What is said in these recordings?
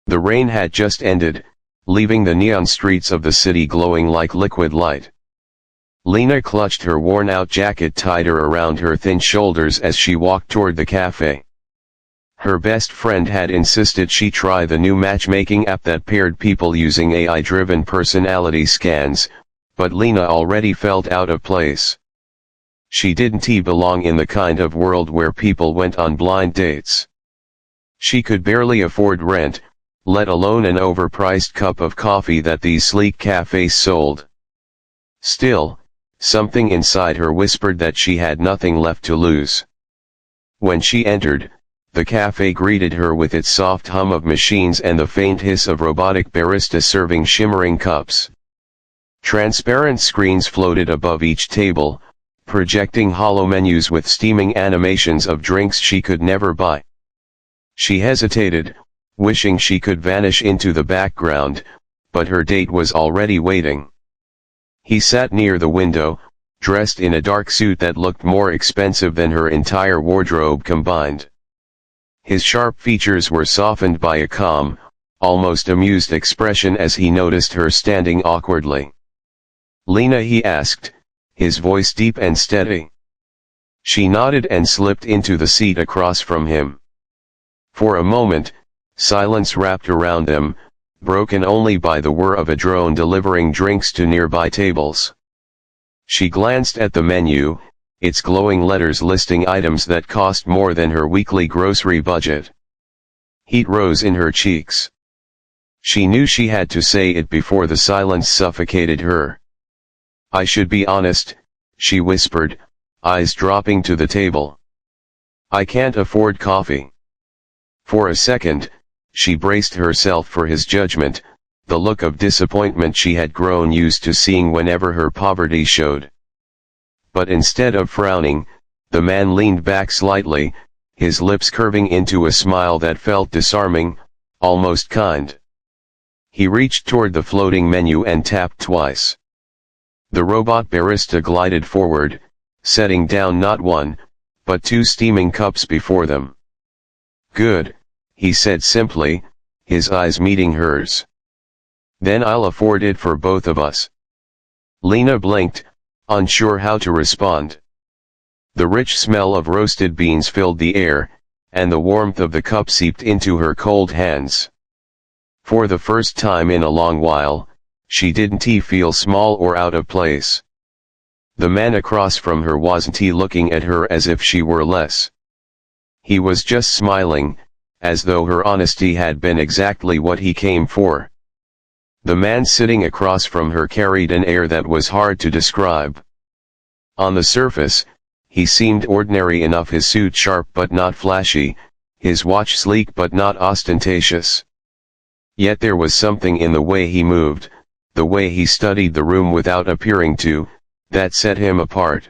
The rain had just ended, leaving the neon streets of the city glowing like liquid light. Lina clutched her worn-out jacket tighter around her thin shoulders as she walked toward the cafe. Her best friend had insisted she try the new matchmaking app that paired people using AI-driven personality scans, but Lina already felt out of place. She didn't belong in the kind of world where people went on blind dates. She could barely afford rent, let alone an overpriced cup of coffee that these sleek cafes sold. Still, something inside her whispered that she had nothing left to lose. When she entered, the cafe greeted her with its soft hum of machines and the faint hiss of robotic baristas serving shimmering cups. Transparent screens floated above each table, projecting hollow menus with steaming animations of drinks she could never buy. She hesitated, wishing she could vanish into the background, but her date was already waiting. He sat near the window, dressed in a dark suit that looked more expensive than her entire wardrobe combined. His sharp features were softened by a calm, almost amused expression as he noticed her standing awkwardly. "Lina?" he asked, his voice deep and steady. She nodded and slipped into the seat across from him. For a moment, silence wrapped around them, broken only by the whir of a drone delivering drinks to nearby tables. She glanced at the menu, its glowing letters listing items that cost more than her weekly grocery budget. Heat rose in her cheeks. She knew she had to say it before the silence suffocated her. "I should be honest," she whispered, eyes dropping to the table. "I can't afford coffee." For a second, she braced herself for his judgment, the look of disappointment she had grown used to seeing whenever her poverty showed. But instead of frowning, the man leaned back slightly, his lips curving into a smile that felt disarming, almost kind. He reached toward the floating menu and tapped twice. The robot barista glided forward, setting down not one, but two steaming cups before them. "Good," he said simply, his eyes meeting hers. "Then I'll afford it for both of us." Lina blinked, unsure how to respond. The rich smell of roasted beans filled the air, and the warmth of the cup seeped into her cold hands. For the first time in a long while, she didn't feel small or out of place. The man across from her wasn't looking at her as if she were less. He was just smiling, as though her honesty had been exactly what he came for. The man sitting across from her carried an air that was hard to describe. On the surface, he seemed ordinary enough, his suit sharp but not flashy, his watch sleek but not ostentatious. Yet there was something in the way he moved, the way he studied the room without appearing to, that set him apart.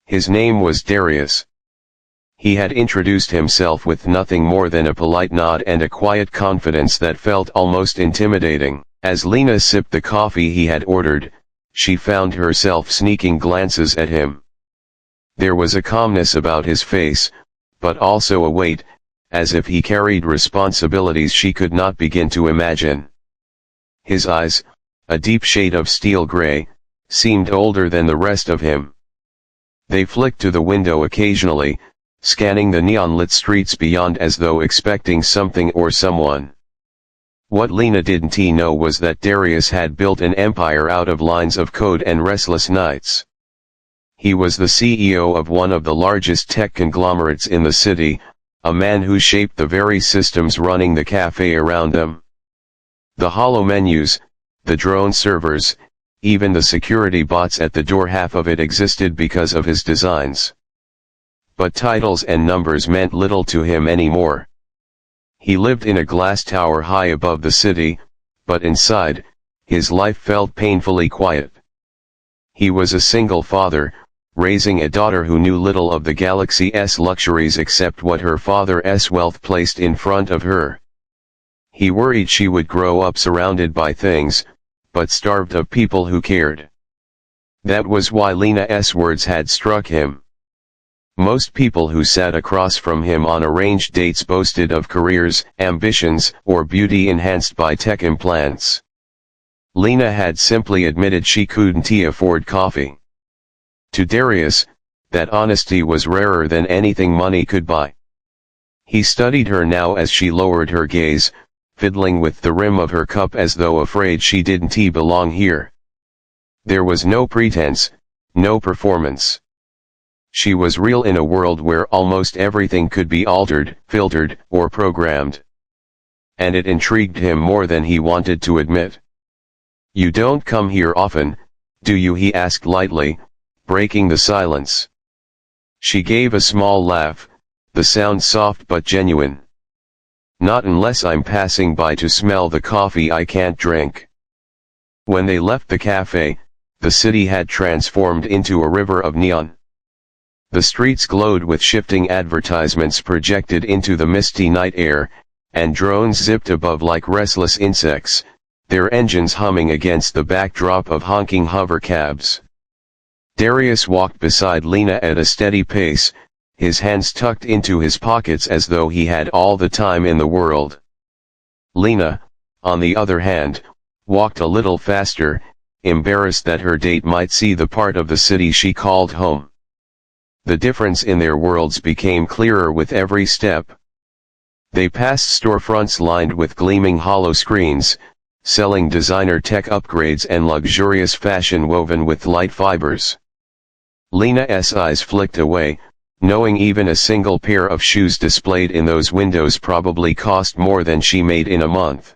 His name was Darius. He had introduced himself with nothing more than a polite nod and a quiet confidence that felt almost intimidating. As Lina sipped the coffee he had ordered, she found herself sneaking glances at him. There was a calmness about his face, but also a weight, as if he carried responsibilities she could not begin to imagine. His eyes, a deep shade of steel gray, seemed older than the rest of him. They flicked to the window occasionally, scanning the neon-lit streets beyond as though expecting something or someone. What Lina didn't know was that Darius had built an empire out of lines of code and restless nights. He was the CEO of one of the largest tech conglomerates in the city, a man who shaped the very systems running the cafe around them. The hollow menus, the drone servers, even the security bots at the door, half of it existed because of his designs. But titles and numbers meant little to him anymore. He lived in a glass tower high above the city, but inside, his life felt painfully quiet. He was a single father, raising a daughter who knew little of the galaxy's luxuries except what her father's wealth placed in front of her. He worried she would grow up surrounded by things, but starved of people who cared. That was why Lina's words had struck him. Most people who sat across from him on arranged dates boasted of careers, ambitions, or beauty enhanced by tech implants. Lina had simply admitted she couldn't afford coffee. To Darius, that honesty was rarer than anything money could buy. He studied her now as she lowered her gaze, fiddling with the rim of her cup as though afraid she didn't belong here. There was no pretense, no performance. She was real in a world where almost everything could be altered, filtered, or programmed. And it intrigued him more than he wanted to admit. "You don't come here often, do you?" he asked lightly, breaking the silence. She gave a small laugh, the sound soft but genuine. "Not unless I'm passing by to smell the coffee I can't drink." When they left the cafe, the city had transformed into a river of neon. The streets glowed with shifting advertisements projected into the misty night air, and drones zipped above like restless insects, their engines humming against the backdrop of honking hover cabs. Darius walked beside Lina at a steady pace, his hands tucked into his pockets as though he had all the time in the world. Lina, on the other hand, walked a little faster, embarrassed that her date might see the part of the city she called home. The difference in their worlds became clearer with every step. They passed storefronts lined with gleaming hollow screens, selling designer tech upgrades and luxurious fashion woven with light fibers. Lina's eyes flicked away, knowing even a single pair of shoes displayed in those windows probably cost more than she made in a month.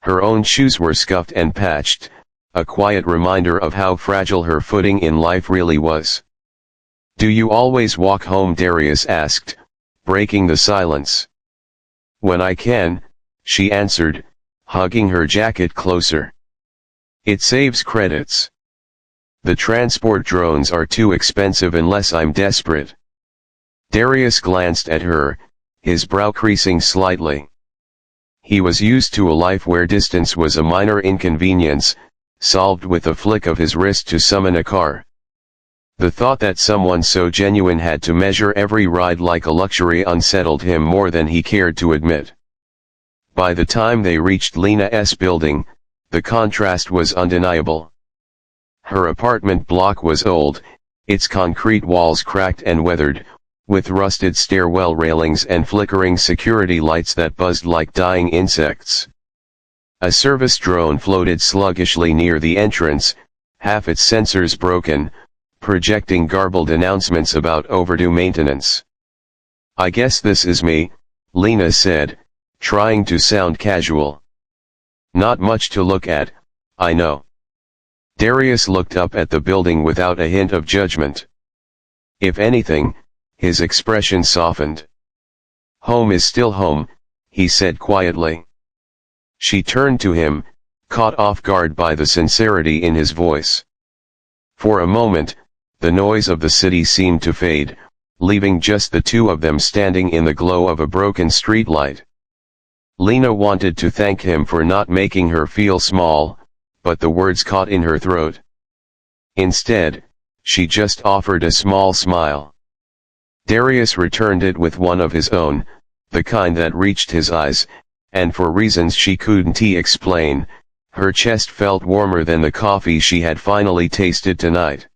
Her own shoes were scuffed and patched, a quiet reminder of how fragile her footing in life really was. "Do you always walk home?" Darius asked, breaking the silence. "When I can," she answered, hugging her jacket closer. "It saves credits. The transport drones are too expensive unless I'm desperate." Darius glanced at her, his brow creasing slightly. He was used to a life where distance was a minor inconvenience, solved with a flick of his wrist to summon a car. The thought that someone so genuine had to measure every ride like a luxury unsettled him more than he cared to admit. By the time they reached Lina's building, the contrast was undeniable. Her apartment block was old, its concrete walls cracked and weathered, with rusted stairwell railings and flickering security lights that buzzed like dying insects. A service drone floated sluggishly near the entrance, half its sensors broken, projecting garbled announcements about overdue maintenance. "I guess this is me," Lina said, trying to sound casual. "Not much to look at, I know." Darius looked up at the building without a hint of judgment. If anything, his expression softened. "Home is still home," he said quietly. She turned to him, caught off guard by the sincerity in his voice. For a moment, the noise of the city seemed to fade, leaving just the two of them standing in the glow of a broken streetlight. Lina wanted to thank him for not making her feel small, but the words caught in her throat. Instead, she just offered a small smile. Darius returned it with one of his own, the kind that reached his eyes, and for reasons she couldn't explain, her chest felt warmer than the coffee she had finally tasted tonight.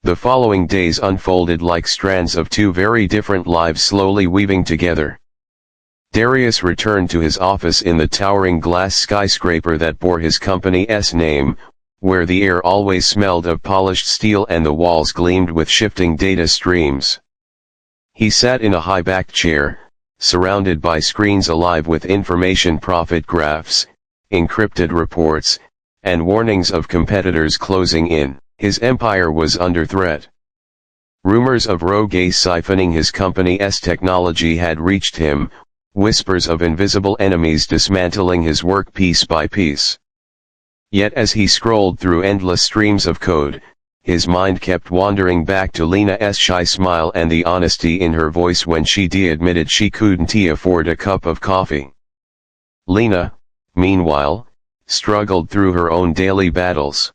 The following days unfolded like strands of two very different lives slowly weaving together. Darius returned to his office in the towering glass skyscraper that bore his company's name, where the air always smelled of polished steel and the walls gleamed with shifting data streams. He sat in a high-backed chair, surrounded by screens alive with information profit graphs, encrypted reports, and warnings of competitors closing in. His empire was under threat. Rumors of rogue siphoning his company's technology had reached him, whispers of invisible enemies dismantling his work piece by piece. Yet as he scrolled through endless streams of code, his mind kept wandering back to Lina's shy smile and the honesty in her voice when she admitted she couldn't afford a cup of coffee. Lina, meanwhile, struggled through her own daily battles.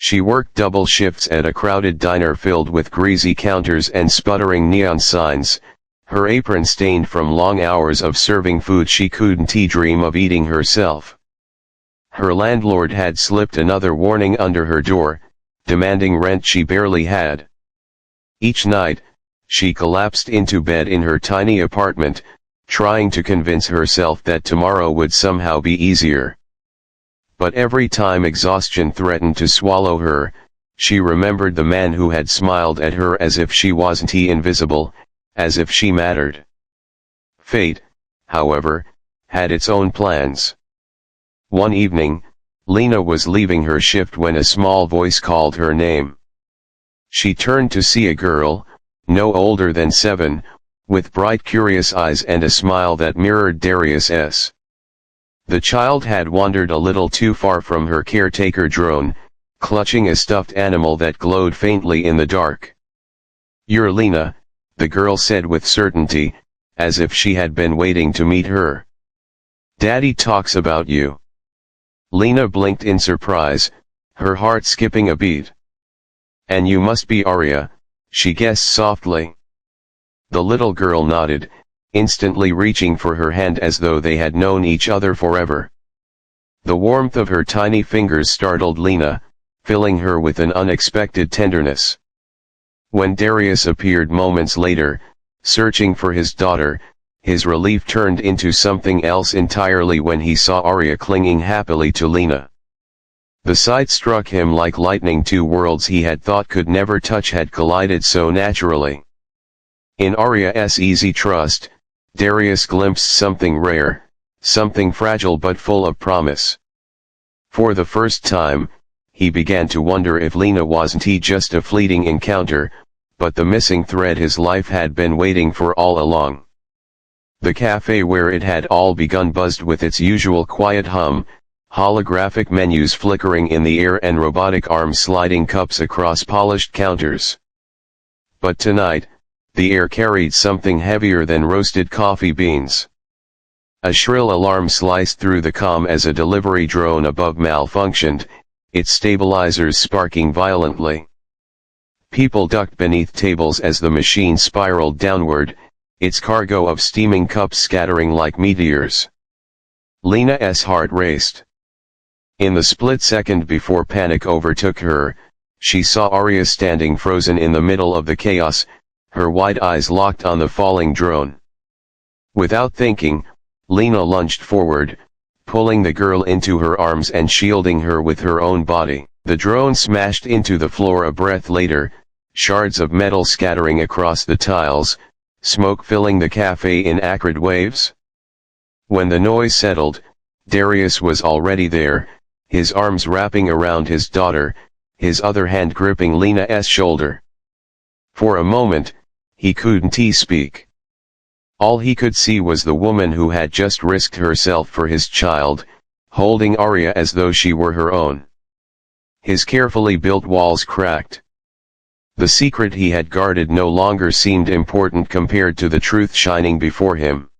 She worked double shifts at a crowded diner filled with greasy counters and sputtering neon signs, her apron stained from long hours of serving food she couldn't dream of eating herself. Her landlord had slipped another warning under her door, demanding rent she barely had. Each night, she collapsed into bed in her tiny apartment, trying to convince herself that tomorrow would somehow be easier. But every time exhaustion threatened to swallow her, she remembered the man who had smiled at her as if she wasn't invisible, as if she mattered. Fate, however, had its own plans. One evening, Lina was leaving her shift when a small voice called her name. She turned to see a girl, no older than 7, with bright curious eyes and a smile that mirrored Darius's. The child had wandered a little too far from her caretaker drone, clutching a stuffed animal that glowed faintly in the dark. "You're Lina," the girl said with certainty, as if she had been waiting to meet her. "Daddy talks about you." Lina blinked in surprise, her heart skipping a beat. "And you must be Aria," she guessed softly. The little girl nodded, instantly reaching for her hand as though they had known each other forever. The warmth of her tiny fingers startled Lina, filling her with an unexpected tenderness. When Darius appeared moments later, searching for his daughter, his relief turned into something else entirely when he saw Aria clinging happily to Lina. The sight struck him like lightning. Two worlds he had thought could never touch had collided so naturally. In Aria's easy trust, Darius glimpsed something rare, something fragile but full of promise. For the first time, he began to wonder if Lina wasn't just a fleeting encounter, but the missing thread his life had been waiting for all along. The cafe where it had all begun buzzed with its usual quiet hum, holographic menus flickering in the air and robotic arms sliding cups across polished counters. But tonight, the air carried something heavier than roasted coffee beans. A shrill alarm sliced through the calm as a delivery drone above malfunctioned, its stabilizers sparking violently. People ducked beneath tables as the machine spiraled downward, its cargo of steaming cups scattering like meteors. Lina's heart raced. In the split second before panic overtook her, she saw Aria standing frozen in the middle of the chaos, her wide eyes locked on the falling drone. Without thinking, Lina lunged forward, pulling the girl into her arms and shielding her with her own body. The drone smashed into the floor a breath later, shards of metal scattering across the tiles, smoke filling the cafe in acrid waves. When the noise settled, Darius was already there, his arms wrapping around his daughter, his other hand gripping Lina's shoulder. For a moment, he couldn't speak. All he could see was the woman who had just risked herself for his child, holding Aria as though she were her own. His carefully built walls cracked. The secret he had guarded no longer seemed important compared to the truth shining before him.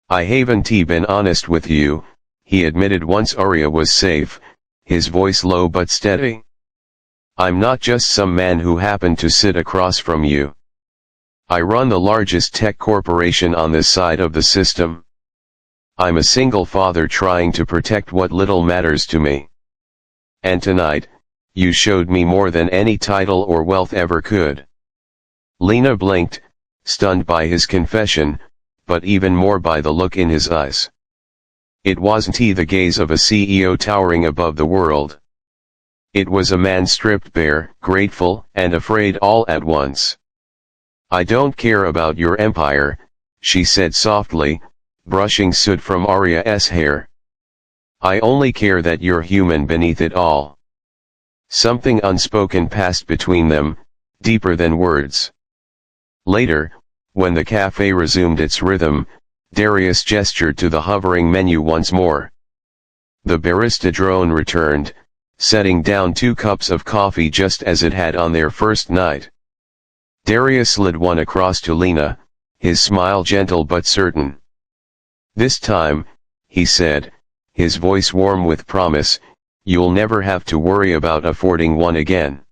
"I haven't been honest with you," he admitted once Aria was safe, his voice low but steady. "I'm not just some man who happened to sit across from you. I run the largest tech corporation on this side of the system. I'm a single father trying to protect what little matters to me. And tonight, you showed me more than any title or wealth ever could." Lina blinked, stunned by his confession, but even more by the look in his eyes. It wasn't the gaze of a CEO towering above the world. It was a man stripped bare, grateful, and afraid all at once. "I don't care about your empire," she said softly, brushing soot from Aria's hair. "I only care that you're human beneath it all." Something unspoken passed between them, deeper than words. Later, when the cafe resumed its rhythm, Darius gestured to the hovering menu once more. The barista drone returned, setting down 2 cups of coffee just as it had on their first night. Darius slid one across to Lina, his smile gentle but certain. "This time," he said, his voice warm with promise, You'll never have to worry about affording one again.